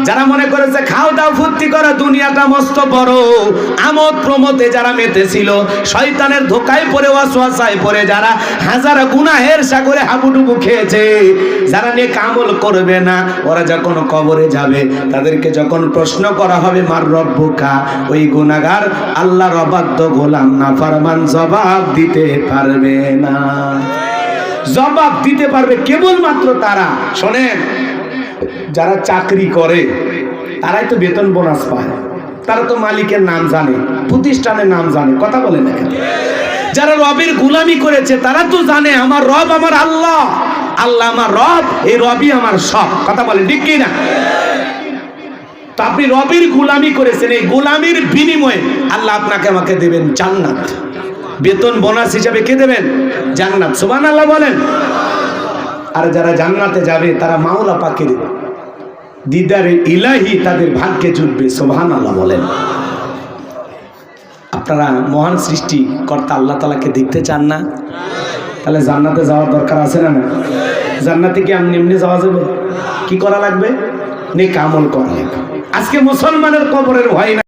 যারা মনে করেছে খাও দাও ফুর্তি করো, দুনিয়াটা মস্ত বড়, আমোদ প্রমোদে যারা মেতেছিল, শয়তানের ধোকায় পড়ে ওয়াসওয়াসায় পড়ে যারা হাজার গুনাহের সাগরে হাবুডুবু খেয়েছে, যারা নেক আমল করবে না, ওরা যখন কবরে যাবে তাদেরকে যখন প্রশ্ন করা হবে মার রব্বুকা, ওই গুনাহগার আল্লাহর অবাধ্য গোলাম নাফরমান জবাব দিতে পারবে না। জবাব দিতে পারবে কেবলমাত্র তারা, শোনেন, যারা চাকরি করে তারাই তো বেতন বোনাস পায়, তারা তো মালিকের নাম জানে, প্রতিষ্ঠানের নাম জানে, কথা বলে না। যারা রবের গোলামি করেছে তারা তো জানে আমার রব আমার আল্লাহ, আল্লাহ আমার রব, এই রবই আমার সব, কথা বলে ঠিক কি না? তো আপনি রবের গোলামি করেছেন, এই গোলামির বিনিময়ে আল্লাহ আপনাকে আমাকে দেবেন জান্নাত, বেতন বোনাস হিসাবে কে দেবেন? জান্নাত। সুবহানাল্লাহ বলেন। আর যারা জান্নাতে যাবে তারা মাওলা পাকের দিদারে ইলাহি তাদের ভাগ্যে জুটবে। সুবহানাল্লাহ বলেন। আপনারা মহান সৃষ্টি কর্তা আল্লাহ তাআলাকে দেখতে চান না? তাহলে জান্নাতে যাওয়ার দরকার আছে না? না, জান্নাতে কি এমনি এমনি যাওয়া যাবে? কি করা লাগবে? নেক আমল করা লাগবে। আজকে মুসলমানের কবরের ভয় না।